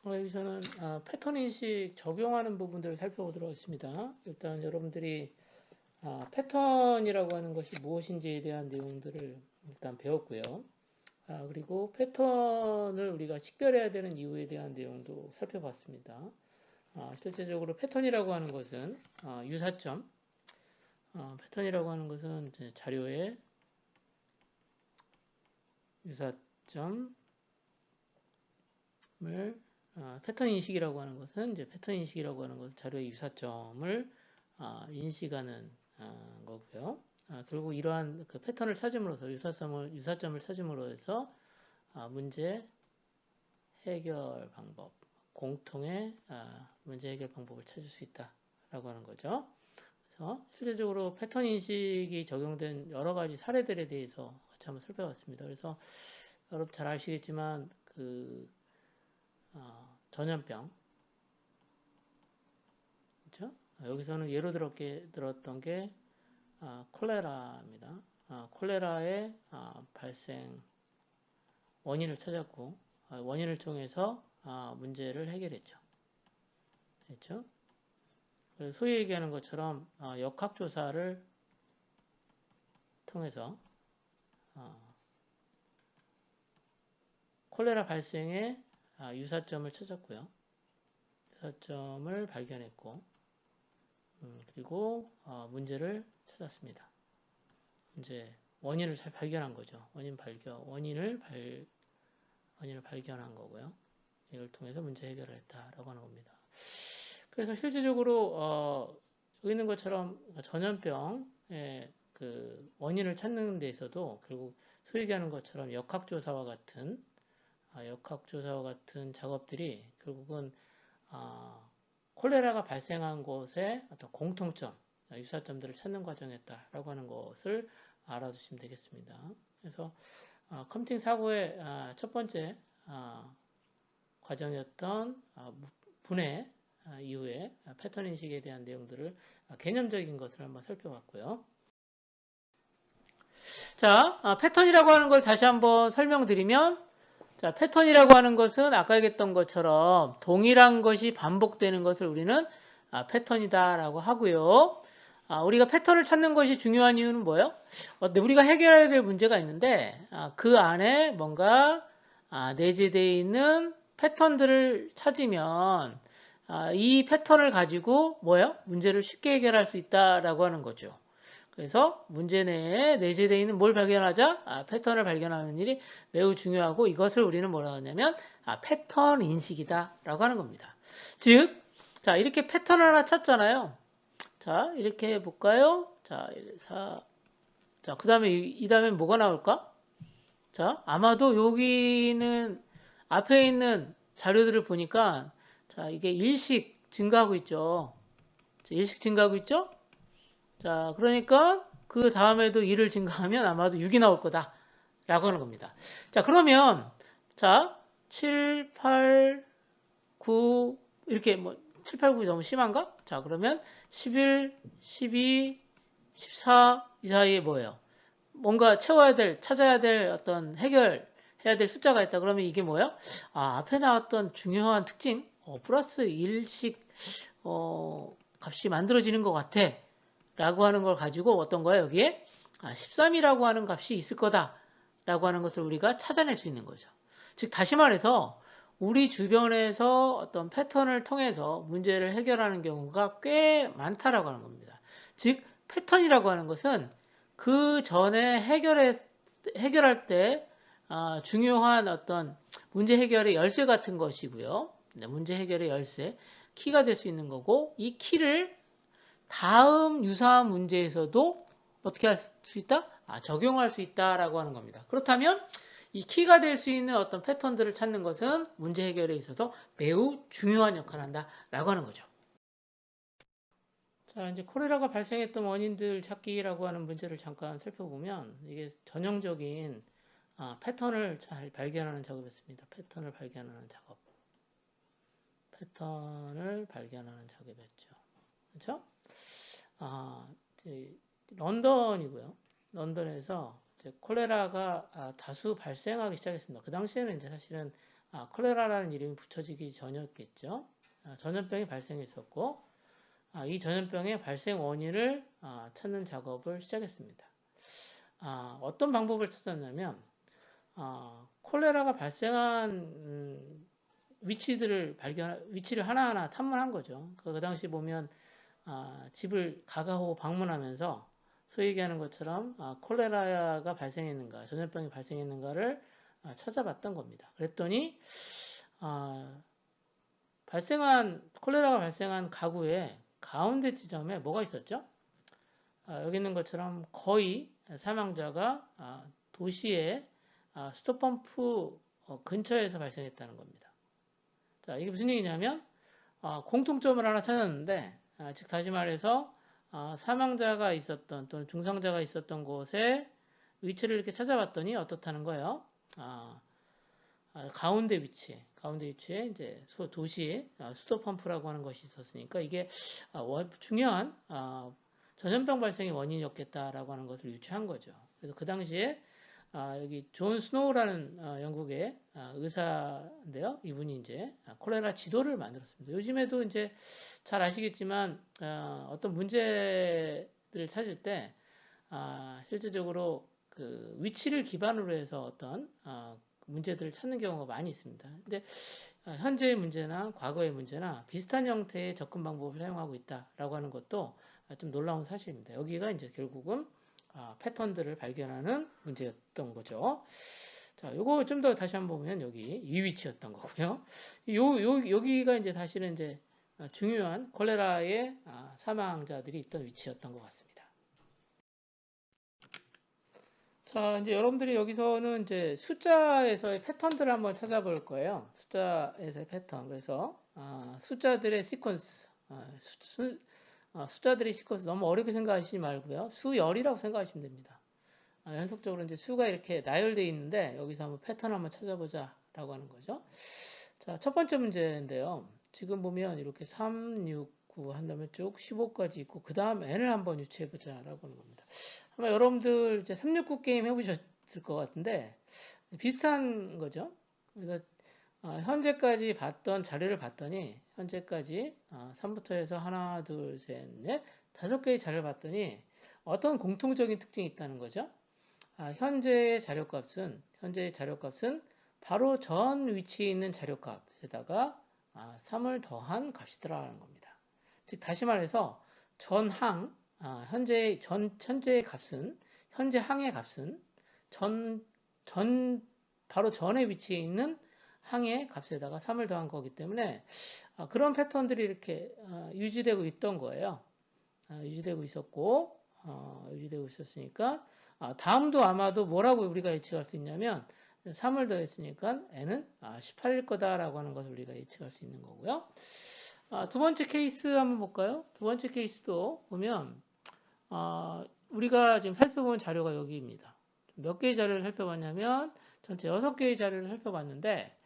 여기서는 패턴 인식 적용하는 부분들을 살펴보도록 하겠습니다. 일단 여러분들이 패턴이라고 하는 것이 무엇인지에 대한 내용들을 일단 배웠고요. 그리고 패턴을 우리가 식별해야 되는 이유에 대한 내용도 살펴봤습니다. 실제적으로 패턴이라고 하는 것은 유사점, 패턴이라고 하는 것은 이제 자료의 유사점을 패턴 인식이라고 하는 것은 이제 패턴 인식이라고 하는 것은 자료의 유사점을 인식하는 거고요. 그리고 이러한 그 패턴을 찾음으로써 유사점을 찾음으로 해서 문제 해결 방법, 공통의 문제 해결 방법을 찾을 수 있다라고 하는 거죠. 그래서 실제적으로 패턴 인식이 적용된 여러 가지 사례들에 대해서 같이 한번 살펴봤습니다. 그래서 여러분 잘 아시겠지만 그 전염병, 그렇죠? 여기서는 예로 들었던 게 콜레라입니다. 콜레라의 발생 원인을 찾았고 원인을 통해서 문제를 해결했죠. 됐죠? 그래서 소위 얘기하는 것처럼 역학조사를 통해서 콜레라 발생의 유사점을 찾았고요. 유사점을 발견했고 그리고 문제를 찾았습니다. 이제 원인을 잘 발견한 거죠. 원인을 발견한 거고요. 이걸 통해서 문제 해결을 했다라고 하는 겁니다. 그래서 실질적으로 있는 것처럼 전염병의 그 원인을 찾는 데 있어도 결국 소위 얘기하는 것처럼 역학조사와 같은 작업들이 결국은 콜레라가 발생한 곳의 어떤 공통점, 유사점들을 찾는 과정이었다라고 하는 것을 알아두시면 되겠습니다. 그래서 컴퓨팅 사고의 첫 번째 과정이었던 분해 이후에 패턴 인식에 대한 내용들을 개념적인 것을 한번 살펴봤고요. 자, 패턴이라고 하는 걸 다시 한번 설명드리면, 자, 패턴이라고 하는 것은 아까 얘기했던 것처럼 동일한 것이 반복되는 것을 우리는 패턴이다라고 하고요. 우리가 패턴을 찾는 것이 중요한 이유는 뭐예요? 우리가 해결해야 될 문제가 있는데 그 안에 뭔가 내재되어 있는 패턴들을 찾으면 이 패턴을 가지고 뭐예요? 문제를 쉽게 해결할 수 있다라고 하는 거죠. 그래서 문제 내에 내재되어 있는 뭘 발견하자? 패턴을 발견하는 일이 매우 중요하고 이것을 우리는 뭐라고 하냐면 패턴 인식이다 라고 하는 겁니다. 즉, 자 이렇게 패턴 하나 찾잖아요. 자 이렇게 해볼까요? 자, 그 다음에 이 다음에 뭐가 나올까? 자 아마도 여기는 앞에 있는 자료들을 보니까 자 이게 일식 증가하고 있죠. 자, 일식 증가하고 있죠? 자, 그러니까 그 다음에도 1을 증가하면 아마도 6이 나올 거다. 라고 하는 겁니다. 자, 그러면, 자, 7, 8, 9, 이렇게 뭐, 7, 8, 9이 너무 심한가? 자, 그러면 11, 12, 14, 이 사이에 뭐예요? 뭔가 찾아야 될 어떤 해결해야 될 숫자가 있다. 그러면 이게 뭐예요? 앞에 나왔던 중요한 특징, 플러스 1씩, 값이 만들어지는 것 같아. 라고 하는 걸 가지고 어떤 거야 여기에 13이라고 하는 값이 있을 거다 라고 하는 것을 우리가 찾아낼 수 있는 거죠. 즉 다시 말해서 우리 주변에서 어떤 패턴을 통해서 문제를 해결하는 경우가 꽤 많다라고 하는 겁니다. 즉 패턴이라고 하는 것은 그 전에 해결할 때 중요한 어떤 문제 해결의 열쇠 같은 것이고요. 문제 해결의 열쇠, 키가 될 수 있는 거고 이 키를 다음 유사한 문제에서도 어떻게 할 수 있다? 적용할 수 있다라고 하는 겁니다. 그렇다면 이 키가 될 수 있는 어떤 패턴들을 찾는 것은 문제 해결에 있어서 매우 중요한 역할을 한다라고 하는 거죠. 자, 이제 콜레라가 발생했던 원인들 찾기라고 하는 문제를 잠깐 살펴보면 이게 전형적인 패턴을 잘 발견하는 작업이었습니다. 패턴을 발견하는 작업이었죠. 그렇죠? 런던이고요. 런던에서 이제 콜레라가 다수 발생하기 시작했습니다. 그 당시에는 이제 사실은 콜레라라는 이름이 붙여지기 전이었겠죠. 전염병이 발생했었고, 이 전염병의 발생 원인을 찾는 작업을 시작했습니다. 어떤 방법을 찾았냐면, 콜레라가 발생한 위치를 하나하나 탐문한 거죠. 그 당시 보면 집을 가가호 방문하면서 소위 얘기하는 것처럼 콜레라가 발생했는가, 전염병이 발생했는가를 찾아봤던 겁니다. 그랬더니 콜레라가 발생한 가구의 가운데 지점에 뭐가 있었죠? 여기 있는 것처럼 거의 사망자가 도시의 수도펌프 근처에서 발생했다는 겁니다. 자, 이게 무슨 얘기냐면 공통점을 하나 찾았는데, 즉 다시 말해서 사망자가 있었던 또는 중상자가 있었던 곳에 위치를 이렇게 찾아봤더니 어떻다는 거예요? 가운데 위치에 이제 도시 수도 펌프라고 하는 것이 있었으니까 이게 중요한 전염병 발생의 원인이었겠다라고 하는 것을 유추한 거죠. 그래서 그 당시에 여기 존 스노우라는 영국의 의사인데요. 이분이 이제 콜레라 지도를 만들었습니다. 요즘에도 이제 잘 아시겠지만 어떤 문제들을 찾을 때 실제적으로 그 위치를 기반으로 해서 어떤 문제들을 찾는 경우가 많이 있습니다. 근데 현재의 문제나 과거의 문제나 비슷한 형태의 접근 방법을 사용하고 있다라고 하는 것도 좀 놀라운 사실입니다. 여기가 이제 결국은 패턴들을 발견하는 문제였던 거죠. 자, 요거 좀 더 다시 한번 보면 여기 이 위치였던 거고요. 여기가 이제 사실은 이제 중요한 콜레라의 사망자들이 있던 위치였던 것 같습니다. 자, 이제 여러분들이 여기서는 이제 숫자에서의 패턴들을 한번 찾아볼 거예요. 숫자에서의 패턴. 그래서 숫자들의 시퀀스, 숫자들의 시퀀스 너무 어렵게 생각하시지 말고요. 수열이라고 생각하시면 됩니다. 연속적으로 이제 수가 이렇게 나열되어 있는데 여기서 한번 패턴 한번 찾아보자라고 하는 거죠. 자, 첫 번째 문제인데요. 지금 보면 이렇게 3, 6, 9 한다면 쭉 15까지 있고 그 다음 n을 한번 유추해보자라고 하는 겁니다. 아마 여러분들 이제 369 게임 해보셨을 것 같은데 비슷한 거죠. 그래서 현재까지 봤던 자료를 봤더니 현재까지 3부터 해서 하나, 둘, 셋, 넷, 5개의 자료를 봤더니 어떤 공통적인 특징이 있다는 거죠. 현재의 자료값은 바로 전 위치에 있는 자료값에다가 3을 더한 값이더라는 겁니다. 즉 다시 말해서 전항 현재의 값은 현재 항의 값은 바로 전에 위치해 있는 항의 값에다가 3을 더한 거기 때문에 그런 패턴들이 이렇게 유지되고 있던 거예요. 유지되고 있었으니까 다음도 아마도 뭐라고 우리가 예측할 수 있냐면 3을 더했으니까 n은 18일 거다라고 하는 것을 우리가 예측할 수 있는 거고요. 두 번째 케이스 한번 볼까요? 두 번째 케이스도 보면 우리가 지금 살펴본 자료가 여기입니다. 몇 개의 자료를 살펴봤냐면 전체 6개의 자료를 살펴봤는데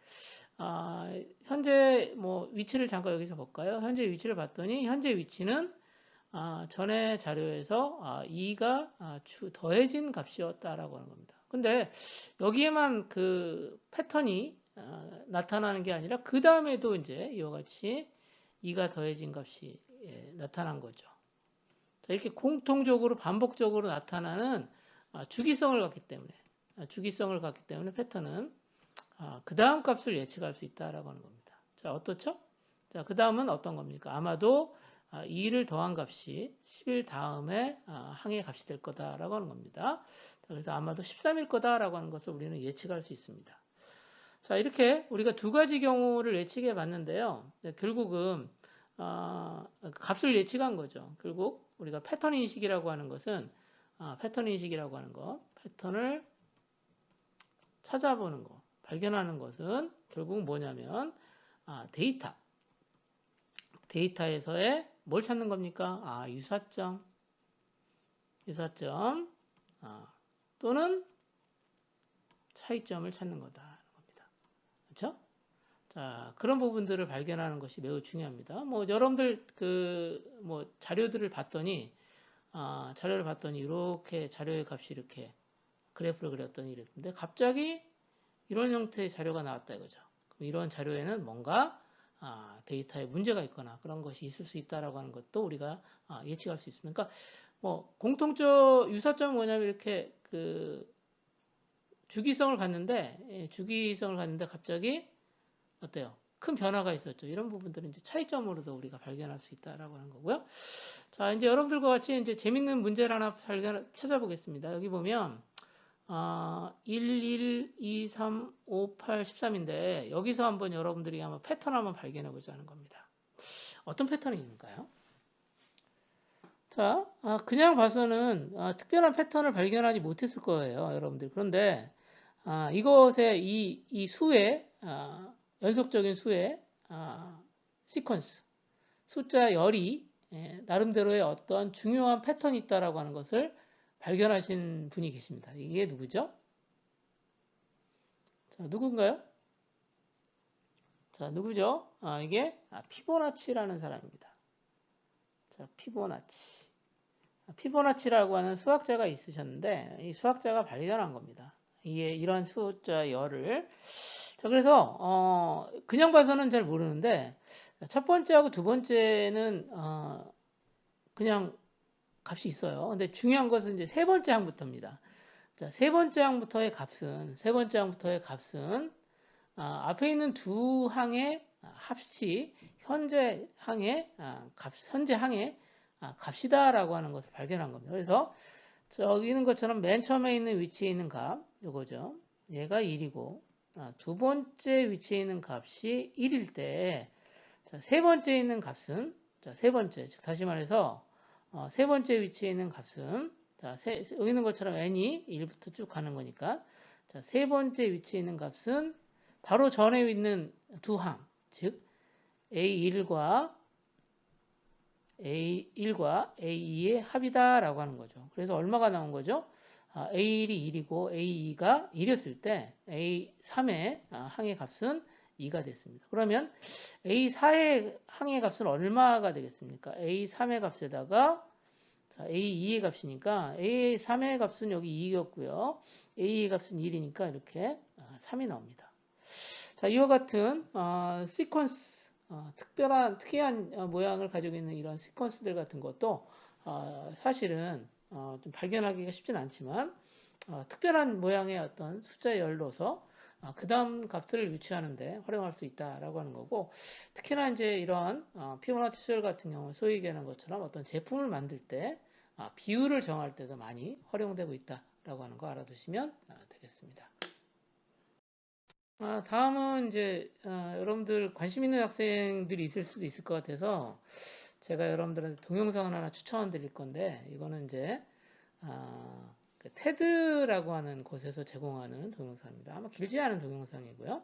현재 뭐 위치를 잠깐 여기서 볼까요? 현재 위치를 봤더니 현재 위치는 전에 자료에서 2가 더해진 값이었다라고 하는 겁니다. 근데 여기에만 그 패턴이 나타나는 게 아니라 그 다음에도 이제 이와 같이 2가 더해진 값이 나타난 거죠. 이렇게 공통적으로 반복적으로 나타나는 주기성을 갖기 때문에 패턴은 그 다음 값을 예측할 수 있다라고 하는 겁니다. 자, 어떻죠? 자, 그 다음은 어떤 겁니까? 아마도 2를 더한 값이 10일 다음에 항의 값이 될 거다라고 하는 겁니다. 그래서 아마도 13일 거다라고 하는 것을 우리는 예측할 수 있습니다. 자, 이렇게 우리가 두 가지 경우를 예측해 봤는데요. 결국은 값을 예측한 거죠. 결국 우리가 패턴 인식이라고 하는 것은 패턴을 찾아보는 거, 발견하는 것은 결국 뭐냐면 데이터에서의 뭘 찾는 겁니까? 유사점 또는 차이점을 찾는 거다. 그렇죠? 자, 그런 부분들을 발견하는 것이 매우 중요합니다. 뭐 여러분들 자료를 봤더니 이렇게 자료의 값이 이렇게 그래프를 그렸더니 이랬는데 갑자기 이런 형태의 자료가 나왔다 이거죠. 이런 자료에는 뭔가 데이터에 문제가 있거나 그런 것이 있을 수 있다라고 하는 것도 우리가 예측할 수 있습니다. 그러니까 뭐 공통적 유사점은 뭐냐면 이렇게 그 주기성을 갖는데 갑자기 어때요? 큰 변화가 있었죠. 이런 부분들은 이제 차이점으로도 우리가 발견할 수 있다라고 하는 거고요. 자, 이제 여러분들과 같이 이제 재밌는 문제를 하나 찾아보겠습니다. 여기 보면 1, 1, 2, 3, 5, 8, 13인데 여기서 한번 여러분들이 한번 패턴 한번 발견해 보자는 겁니다. 어떤 패턴이 있는가요? 자, 그냥 봐서는 특별한 패턴을 발견하지 못했을 거예요, 여러분들. 그런데 이것의 이 수의 연속적인 수의 시퀀스, 숫자 열이 나름대로의 어떤 중요한 패턴이 있다라고 하는 것을 발견하신 분이 계십니다. 이게 누구죠? 자, 누군가요? 자, 누구죠? 이게 피보나치라는 사람입니다. 자, 피보나치. 피보나치라고 하는 수학자가 있으셨는데 이 수학자가 발견한 겁니다. 이게 이런 숫자 열을. 자, 그래서 그냥 봐서는 잘 모르는데 첫 번째하고 두 번째는 그냥 값이 있어요. 근데 중요한 것은 이제 세 번째 항부터입니다. 자, 세 번째 항부터의 값은 앞에 있는 두 항의 합치 현재 항의 값이다라고 하는 것을 발견한 겁니다. 그래서 저기 있는 것처럼 맨 처음에 있는 위치에 있는 값, 요거죠. 얘가 1이고 두 번째 위치에 있는 값이 1일 때, 자, 세 번째 있는 값은, 자, 세 번째, 즉 다시 말해서 세 번째 위치에 있는 값은, 자, 여기 있는 것처럼 n이 1부터 쭉 가는 거니까, 자, 세 번째 위치에 있는 값은 바로 전에 있는 두 항, 즉 A1과 A2의 합이다라고 하는 거죠. 그래서 얼마가 나온 거죠? A1이 1이고 A2가 1이었을 때 A3의 항의 값은 2가 됐습니다. 그러면 A4의 항의 값은 얼마가 되겠습니까? A3의 값에다가 A2의 값이니까 A3의 값은 여기 2였고요. A의 값은 1이니까 이렇게 3이 나옵니다. 자, 이와 같은 시퀀스, 특이한 모양을 가지고 있는 이런 시퀀스들 같은 것도 사실은 좀 발견하기가 쉽진 않지만 특별한 모양의 어떤 숫자 열로서 그 다음 값들을 유추하는데 활용할 수 있다라고 하는 거고, 특히나 이제 이런 피보나치 수열 같은 경우 소위 얘기하는 것처럼 어떤 제품을 만들 때 비율을 정할 때도 많이 활용되고 있다라고 하는 거 알아두시면 되겠습니다. 다음은 이제 여러분들 관심 있는 학생들이 있을 수도 있을 것 같아서 제가 여러분들한테 동영상을 하나 추천 드릴 건데, 이거는 이제 그 테드라고 하는 곳에서 제공하는 동영상입니다. 아마 길지 않은 동영상이고요.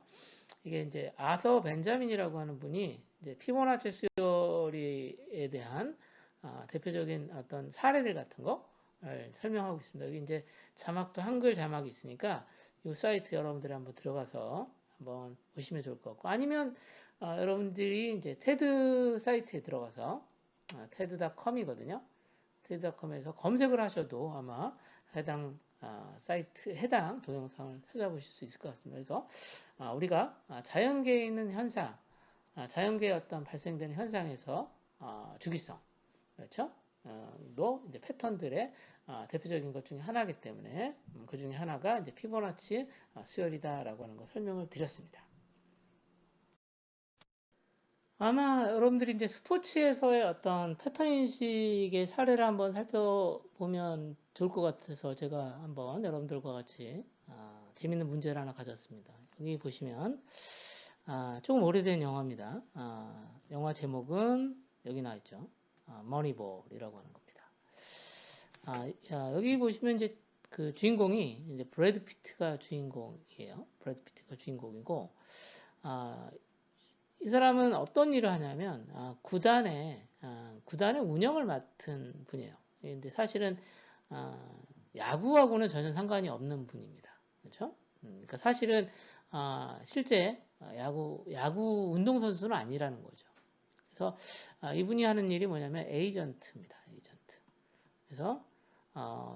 이게 이제 아서 벤자민이라고 하는 분이 이제 피보나치 수열에 대한 대표적인 어떤 사례들 같은 거를 설명하고 있습니다. 여기 이제 자막도 한글 자막이 있으니까 이 사이트 여러분들이 한번 들어가서 한번 보시면 좋을 것 같고, 아니면 여러분들이 이제 테드 사이트에 들어가서 TED.com이거든요. TED.com에서 검색을 하셔도 아마 해당 사이트, 해당 동영상을 찾아보실 수 있을 것 같습니다. 그래서 우리가 자연계에 있는 현상, 자연계에 어떤 발생되는 현상에서 주기성, 그렇죠? 도 이제 패턴들의 대표적인 것 중에 하나이기 때문에 그 중에 하나가 이제 피보나치 수열이다라고 하는 거 설명을 드렸습니다. 아마 여러분들이 이제 스포츠에서의 어떤 패턴 인식의 사례를 한번 살펴보면 좋을 것 같아서 제가 한번 여러분들과 같이 재밌는 문제를 하나 가졌습니다. 여기 보시면 조금 오래된 영화입니다. 영화 제목은 여기 나와 있죠. 머니볼이라고 하는 겁니다. 여기 보시면 이제 그 주인공이 이제 브래드 피트가 주인공이에요. 브래드 피트가 주인공이고, 이 사람은 어떤 일을 하냐면 구단의 운영을 맡은 분이에요. 근데 사실은 야구하고는 전혀 상관이 없는 분입니다. 그렇죠? 그러니까 사실은 실제 야구 운동선수는 아니라는 거죠. 그래서 이분이 하는 일이 뭐냐면 에이전트입니다. 에이전트. 그래서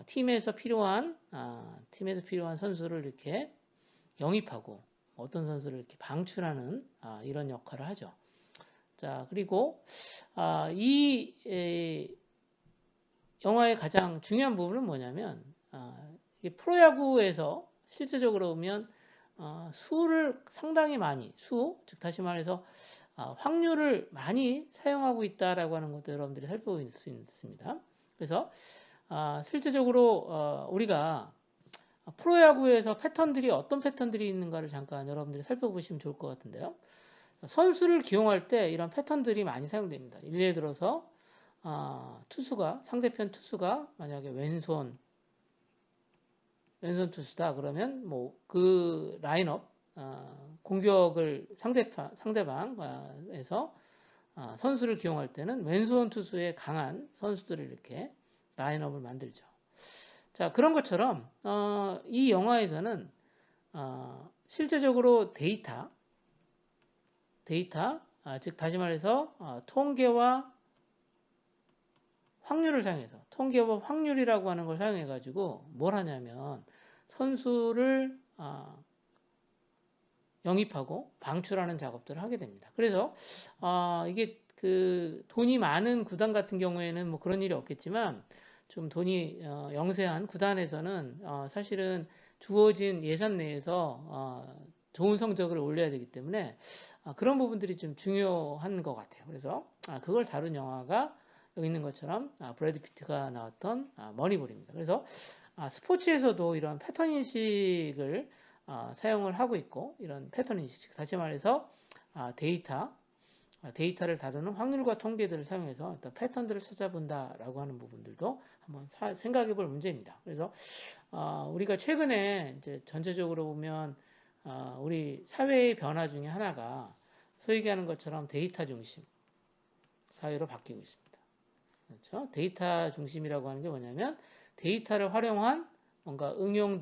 팀에서 필요한 선수를 이렇게 영입하고 어떤 선수를 이렇게 방출하는 이런 역할을 하죠. 자, 그리고 이 영화의 가장 중요한 부분은 뭐냐면 이 프로야구에서 실제적으로 보면 수를 상당히 많이 즉 다시 말해서 확률을 많이 사용하고 있다라고 하는 것도 여러분들이 살펴볼 수 있습니다. 그래서 실제적으로 우리가 프로야구에서 패턴들이 어떤 패턴들이 있는가를 잠깐 여러분들이 살펴보시면 좋을 것 같은데요. 선수를 기용할 때 이런 패턴들이 많이 사용됩니다. 예를 들어서 상대편 투수가 만약에 왼손 투수다 그러면 뭐 그 라인업 공격을 상대방에서 선수를 기용할 때는 왼손 투수의 강한 선수들을 이렇게 라인업을 만들죠. 자, 그런 것처럼 이 영화에서는 실제적으로 데이터 즉 다시 말해서 통계와 확률을 사용해서 통계와 확률이라고 하는 걸 사용해 가지고 뭘 하냐면 선수를 영입하고 방출하는 작업들을 하게 됩니다. 그래서 이게 그 돈이 많은 구단 같은 경우에는 뭐 그런 일이 없겠지만 좀 돈이 영세한 구단에서는 사실은 주어진 예산 내에서 좋은 성적을 올려야 되기 때문에 그런 부분들이 좀 중요한 것 같아요. 그래서 그걸 다룬 영화가 여기 있는 것처럼 브래드 피트가 나왔던 머니볼입니다. 그래서 스포츠에서도 이런 패턴 인식을 사용을 하고 있고 이런 패턴 인식, 다시 말해서 데이터를 다루는 확률과 통계들을 사용해서 어떤 패턴들을 찾아본다라고 하는 부분들도 한번 생각해 볼 문제입니다. 그래서 우리가 최근에 이제 전체적으로 보면 우리 사회의 변화 중에 하나가 소위 얘기하는 것처럼 데이터 중심 사회로 바뀌고 있습니다. 그렇죠? 데이터 중심이라고 하는 게 뭐냐면 데이터를 활용한 뭔가 응용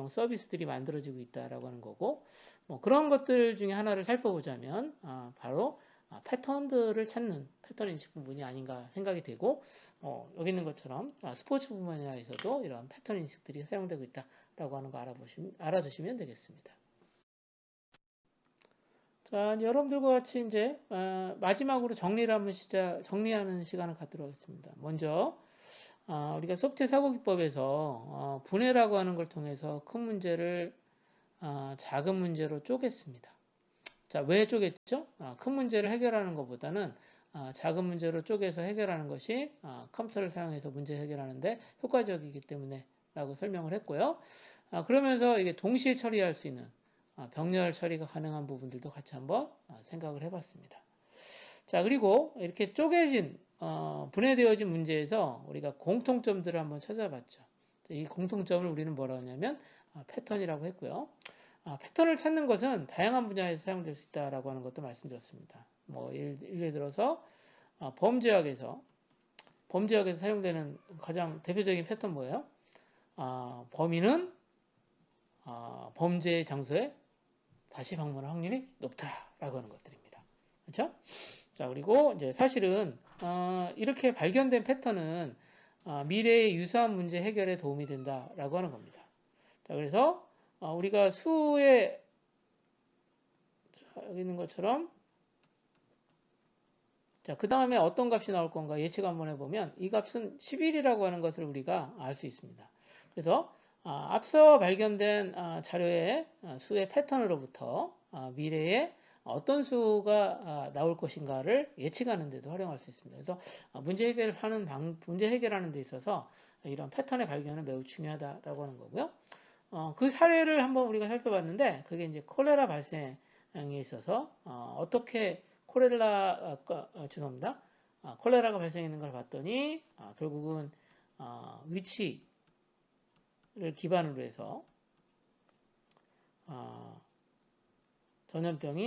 서비스들이 만들어지고 있다라고 하는 거고, 뭐 그런 것들 중에 하나를 살펴보자면 바로 패턴들을 찾는 패턴 인식 부분이 아닌가 생각이 되고, 여기 있는 것처럼 스포츠 분야에서도 이런 패턴 인식들이 사용되고 있다라고 하는 거 알아두시면 되겠습니다. 자, 여러분들과 같이 이제 마지막으로 정리하는 시간을 갖도록 하겠습니다. 먼저 우리가 소프트웨어 사고기법에서 분해라고 하는 걸 통해서 큰 문제를 작은 문제로 쪼갰습니다. 자, 왜 쪼갰죠? 큰 문제를 해결하는 것보다는 작은 문제로 쪼개서 해결하는 것이 컴퓨터를 사용해서 문제 해결하는데 효과적이기 때문에 라고 설명을 했고요. 그러면서 이게 동시에 처리할 수 있는 병렬 처리가 가능한 부분들도 같이 한번 생각을 해봤습니다. 자, 그리고 이렇게 쪼개진 분해되어진 문제에서 우리가 공통점들을 한번 찾아봤죠. 이 공통점을 우리는 뭐라고 하냐면 패턴이라고 했고요. 패턴을 찾는 것은 다양한 분야에서 사용될 수 있다라고 하는 것도 말씀드렸습니다. 뭐 예를 들어서 범죄학에서 사용되는 가장 대표적인 패턴 뭐예요? 범인은 범죄의 장소에 다시 방문할 확률이 높다라고 하는 것들입니다. 그렇죠? 자, 그리고 이제 사실은 이렇게 발견된 패턴은 미래의 유사한 문제 해결에 도움이 된다라고 하는 겁니다. 자, 그래서 우리가 수에 여기 있는 것처럼 자, 그 다음에 어떤 값이 나올 건가 예측 한번 해보면 이 값은 11이라고 하는 것을 우리가 알 수 있습니다. 그래서 앞서 발견된 자료의 수의 패턴으로부터 미래에 어떤 수가 나올 것인가를 예측하는 데도 활용할 수 있습니다. 그래서 문제 해결하는 데 있어서 이런 패턴의 발견은 매우 중요하다라고 하는 거고요. 그 사례를 한번 우리가 살펴봤는데 그게 이제 콜레라 발생에 있어서 어떻게 죄송합니다. 콜레라가 발생했는 걸 봤더니 결국은 위치를 기반으로 해서 전염병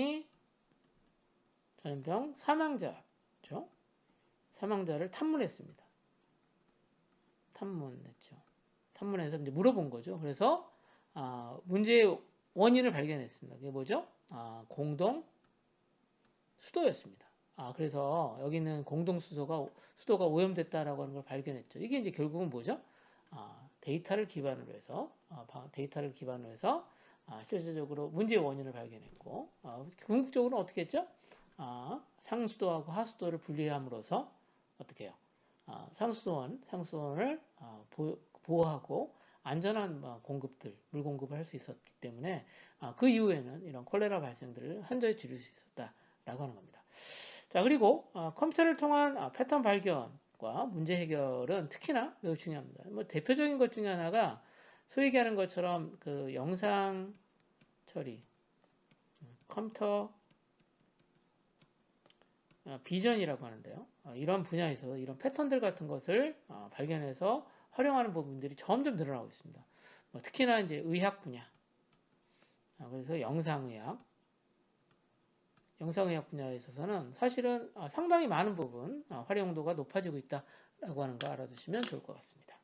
사망자죠. 사망자를 탐문했습니다. 탐문해서 이제 물어본 거죠. 그래서 문제의 원인을 발견했습니다. 그게 뭐죠? 공동 수도였습니다. 그래서 여기는 공동 수도가 오염됐다라고 하는 걸 발견했죠. 이게 이제 결국은 뭐죠? 데이터를 기반으로 해서 실질적으로 문제의 원인을 발견했고, 궁극적으로는 어떻게 했죠? 상수도하고 하수도를 분리함으로써 어떻게 해요? 상수도원을 보호하고 안전한 물 공급을 할 수 있었기 때문에 그 이후에는 이런 콜레라 발생들을 현저히 줄일 수 있었다라고 하는 겁니다. 자, 그리고 컴퓨터를 통한 패턴 발견과 문제 해결은 특히나 매우 중요합니다. 뭐 대표적인 것 중에 하나가 소위 얘기하는 것처럼 그 영상 처리, 컴퓨터 비전이라고 하는데요. 이런 분야에서 이런 패턴들 같은 것을 발견해서 활용하는 부분들이 점점 늘어나고 있습니다. 특히나 이제 의학 분야, 그래서 영상의학 분야에 있어서는 사실은 상당히 많은 부분 활용도가 높아지고 있다라고 하는 거 알아두시면 좋을 것 같습니다.